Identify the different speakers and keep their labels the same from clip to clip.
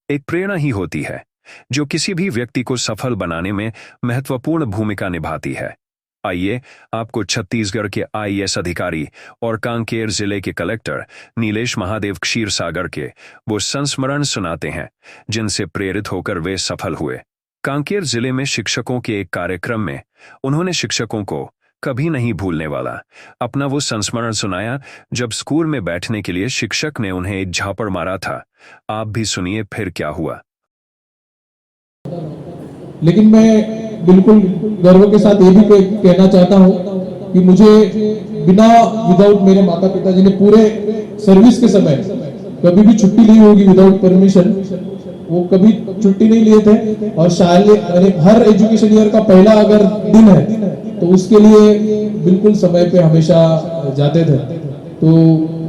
Speaker 1: एक प्रेरणा ही होती है जो किसी भी व्यक्ति को सफल बनाने में महत्वपूर्ण भूमिका निभाती है। आइए आपको छत्तीसगढ़ के आईएएस अधिकारी और कांकेर जिले के कलेक्टर नीलेश महादेव क्षीरसागर के वो संस्मरण सुनाते हैं जिनसे प्रेरित होकर वे सफल हुए। कांकेर जिले में शिक्षकों के एक कार्यक्रम में उन्होंने शिक्षकों को कभी नहीं भूलने वाला अपना वो संस्मरण सुनाया जब स्कूल में बैठने के लिए शिक्षक ने उन्हें एक झापड़ मारा था। आप भी सुनिए फिर क्या हुआ।
Speaker 2: लेकिन मैं बिल्कुल गर्व के साथ ये भी कहना चाहता हूँ कि मुझे विदाउट मेरे माता पिताजी ने पूरे सर्विस के समय कभी भी छुट्टी ली होगी विदाउट परमिशन, वो कभी छुट्टी नहीं लिए थे। और शायद हर एजुकेशन ईयर का पहला अगर दिन है तो उसके लिए बिल्कुल समय पे हमेशा जाते थे, तो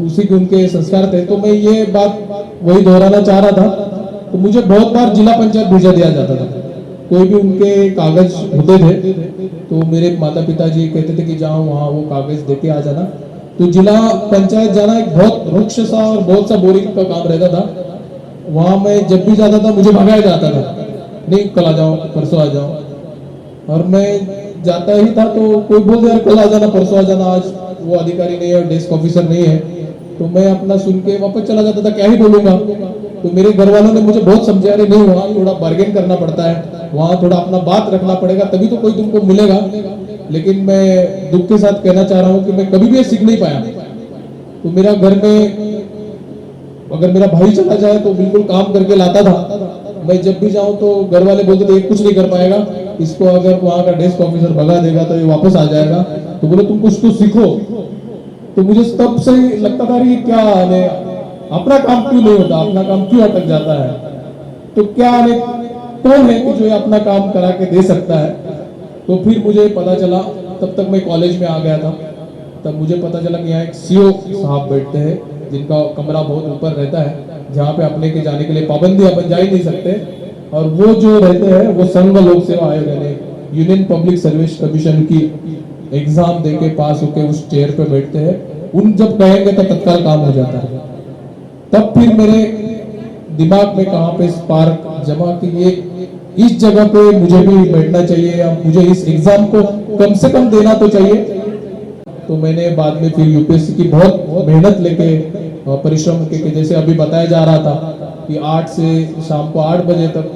Speaker 2: उसी के उनके संस्कार थे। तो मैं ये बात वही दोहराना चाह रहा था। तो मुझे बहुत बार जिला पंचायत भेजा दिया जाता था, कोई भी उनके कागज होते थे तो मेरे माता पिताजी कहते थे कि जाओ वहाँ वो कागज देके आ जाना। तो जिला पंचायत जाना एक बहुत रुक्ष सा और बहुत सा बोरिंग का काम रहता था। वहाँ मैं जब भी जाता था मुझे भगाया जाता था, नहीं कल आ जाओ, परसों आ जाओ। और मैं जाता ही था तो कोई बोलते यार कल आ जाना, परसों आ जाना, आज वो अधिकारी नहीं है, डेस्क ऑफिसर नहीं है। तो मैं अपना सुन के वापस चला जाता था, क्या ही बोलूंगा। तो मेरे घर वालों ने मुझे बहुत समझाया, अरे नहीं वहाँ थोड़ा बार्गेन करना पड़ता है, वहाँ थोड़ा अपना बात रखना पड़ेगा तभी तो कोई तुमको मिलेगा। लेकिन मैं दुख के साथ कहना चाह रहा हूँ कि मैं कभी भी सीख नहीं पाया। तो मेरा घर में अगर मेरा भाई चला जाए तो बिल्कुल काम करके लाता था। मैं जब भी जाऊं तो घर वाले बोलते थे कुछ नहीं कर पाएगा, इसको अगर वहाँ का डेस्क ऑफिसर भगा देगा तो ये वापस आ जाएगा। तो बोले तुम कुछ तो सीखो। तो मुझे तब से लगता था कि क्या अपना काम क्यों नहीं होता, अपना काम क्यों अटक जाता है, तो क्या कौन है कि जो अपना काम करा के दे सकता है। तो फिर मुझे पता चला, तब तक मैं कॉलेज में आ गया था, तब मुझे पता चला कि यहाँ एक सीओ साहब बैठते हैं जिनका कमरा बहुत ऊपर रहता है, जहाँ पे अपने के जाने के लिए पाबंदी अपन जा ही नहीं सकते। और वो जो रहते हैं वो संघ लोक सेवा आयोग यानी यूनियन पब्लिक सर्विस कमीशन की एग्जाम देके पास होके उस चेयर पे बैठते हैं। उन जब कहेंगे तो तत्काल काम हो जाता है। तब फिर मेरे दिमाग में कहाँ पे स्पार्क जमा कि ये इस जगह पे मुझे भी बैठना चाहिए या मुझे इस एग्जाम को कम से कम देना तो चाहिए। तो मैंने बाद में फिर यूपीएससी की बहुत मेहनत लेके परिश्रम के जैसे अभी बताया जा रहा था कि 8 से शाम को 8 बजे तक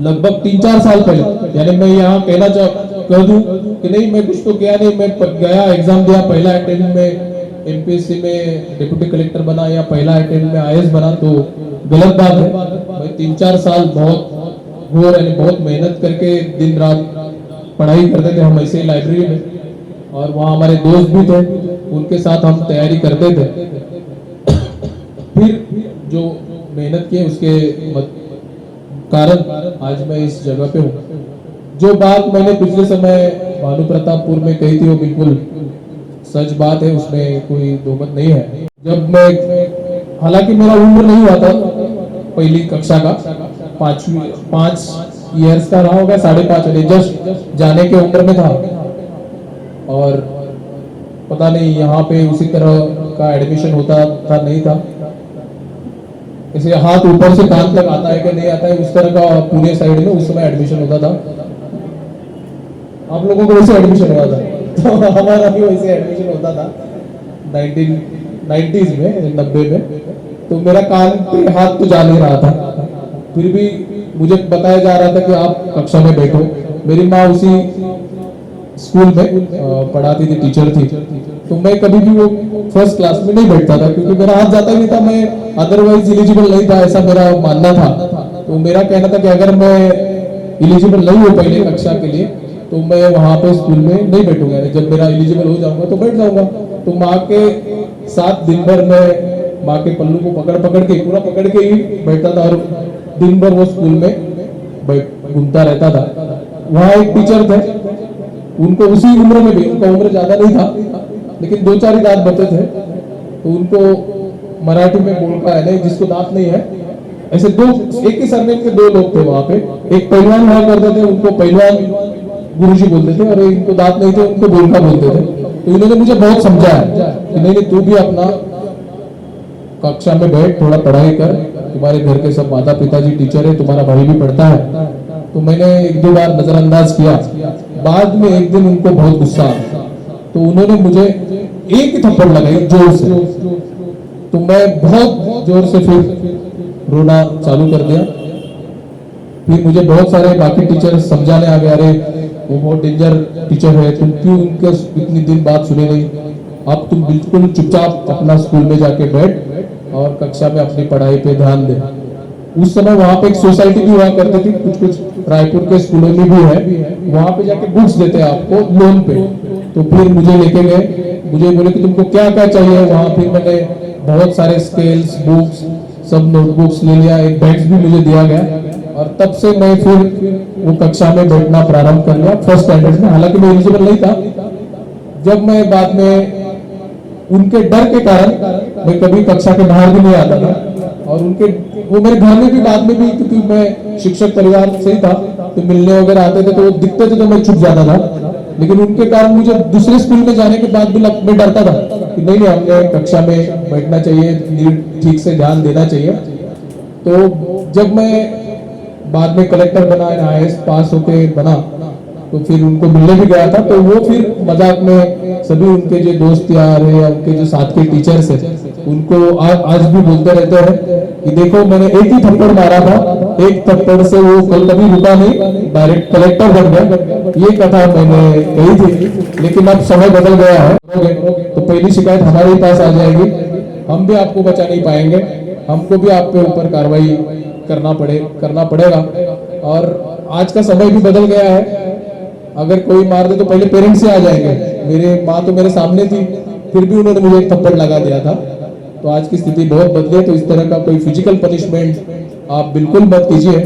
Speaker 2: लगभग 3-4 साल पहले, यानी मैं यहाँ कहना कह दूं कि नहीं मैं कुछ तो किया नहीं, मैं गया एग्जाम दिया, पहला अटेम्प्ट में एमपीएससी में डिप्टी कलेक्टर बना या पहला अटेम्प्ट में आईएएस बना, तो गलत बात है। मैं 3-4 साल बहुत घोर यानी बहुत मेहनत करके दिन रात पढ़ाई करते थे हम ऐसे लाइब्रेरी में, और वहाँ हमारे दोस्त भी थे, उनके साथ हम तैयारी करते थे। फिर जो मेहनत की उसके कारण आज मैं इस जगह पे हूँ। जो बात मैंने पिछले समय भानु प्रतापपुर में कही थी वो बिल्कुल सच बात है, उसमें कोई दोमत नहीं है। जब मैं, हालांकि मेरा उम्र नहीं हुआ था पहली कक्षा का, 5 ईयर्स का रहा होगा, 5.5 जस्ट जाने के उम्र में था। और पता नहीं यहाँ पे उसी तरह का एडमिशन होता था नहीं था, इसे हाथ ऊपर से कान तक आता है कि नहीं आता है, उस तरह का पुणे साइड में उस समय एडमिशन होता था। आप लोगों को वैसे एडमिशन हुआ था तो हमारा भी वैसे एडमिशन होता था 1990s में, 90 में। तो मेरा कान पे हाथ तो जा नहीं रहा था, फिर भी मुझे बताया जा रहा था कि आप कक्षा में बैठो। मेरी माँ उसी स्कूल में पढ़ाती थी, टीचर थी, तो मैं कभी भी वो फर्स्ट क्लास में नहीं बैठता था क्योंकि मेरा हाथ जाता ही नहीं था, मैं अदरवाइज एलिजिबल नहीं था, ऐसा मेरा मानना था। तो मेरा कहना था कि अगर मैं एलिजिबल नहीं हूँ पहले कक्षा के लिए तो मैं वहाँ पे स्कूल में नहीं बैठूंगा, जब मेरा एलिजिबल हो जाऊंगा तो बैठ जाऊंगा। तो माँ के साथ दिन भर मैं माँ के पल्लू को पकड़ के पूरा पकड़ के ही बैठता था और दिन भर वो स्कूल में घूमता रहता था। वहाँ एक टीचर थे, उनको उसी उम्र में भी, उनका उम्र ज्यादा नहीं था लेकिन 2-4 ही दांत बचे थे, तो उनको मराठी में बोलता है नहीं जिसको दांत नहीं है, ऐसे एक ही सरनेम के 2 लोग थे वहां पे। एक पहलवान हुआ करते थे, उनको पहलवान गुरुजी बोलते थे, और इनको दांत नहीं थे उनको बोलका बोलते थे। तो इन्होंने मुझे बहुत समझाया कि नहीं तू भी अपना कक्षा में बैठ, थोड़ा पढ़ाई कर, तुम्हारे घर के सब माता पिताजी टीचर है, तुम्हारा भाई भी पढ़ता है। तो मैंने एक दो बार नजरअंदाज किया। बाद में एक दिन उनको बहुत गुस्सा आया, तो उन्होंने मुझे एक ही थप्पड़ लगाई जोर से। तो मैं बहुत जोर से फिर रोना चालू कर दिया। फिर मुझे बहुत सारे बाकी टीचर समझाने आ गए, अरे वो बहुत डेंजर टीचर है, तुम क्यों उनके इतनी दिन बात सुने नहीं, अब तुम बिल्कुल चुपचाप अपना स्कूल में जाके बैठ और कक्षा में अपनी पढ़ाई पे ध्यान दे। उस समय वहां पे एक सोसाइटी भी हुआ करती थी, कुछ कुछ रायपुर के स्कूलों में भी है, वहां पे जाके बुक्स देते हैं आपको लोन पे। तो फिर मुझे लेके गए, मुझे बोले कि तुमको क्या क्या चाहिए। वहां फिर मैंने बहुत सारे स्केल्स, बुक्स, सब नोटबुक्स ले लिया, एक बैग्स भी मुझे दिया गया। और तब से मैं फिर वो कक्षा में बैठना प्रारंभ कर लिया फर्स्ट स्टैंडर्ड में। हालांकि मैं एलिजिबल नहीं था। जब मैं बाद में उनके डर के कारण मैं कभी कक्षा के बाहर भी नहीं आता था, और उनके वो मेरे घर में भी बाद में भी, क्योंकि मैं शिक्षक परिवार से ही था, तो मिलने वगैरह आते थे तो वो दिखते थे तो मैं छुप जाता था। लेकिन उनके कारण मुझे दूसरे स्कूल में जाने के बाद भी मैं डरता था कि नहीं हमने कक्षा में बैठना चाहिए, ठीक से ध्यान देना चाहिए। तो जब मैं बाद में कलेक्टर बना, IAS पास होके बना, तो फिर उनको मिलने भी गया था। तो वो फिर मजाक में सभी उनके जो दोस्त यार है या उनके जो साथ के टीचर्स है उनको आज भी बोलते रहते हैं कि देखो मैंने एक ही थप्पड़ मारा था, एक थप्पड़ से वो कभी रुका नहीं, डायरेक्ट कलेक्टर बन गया। ये कथा मैंने कही थी। लेकिन अब समय बदल गया है, तो पहली शिकायत हमारे पास आ जाएगी, हम भी आपको बचा नहीं पाएंगे, हमको भी आप पे ऊपर कार्रवाई करना पड़ेगा। और आज का समय भी बदल गया है, अगर कोई मार दे तो पहले पेरेंट्स से आ जाएंगे। मेरे माँ तो मेरे सामने थी, फिर भी उन्होंने मुझे एक थप्पड़ लगा दिया था। तो आज की स्थिति बहुत बदली है। तो इस तरह का कोई फिजिकल पनिशमेंट आप बिल्कुल मत कीजिए।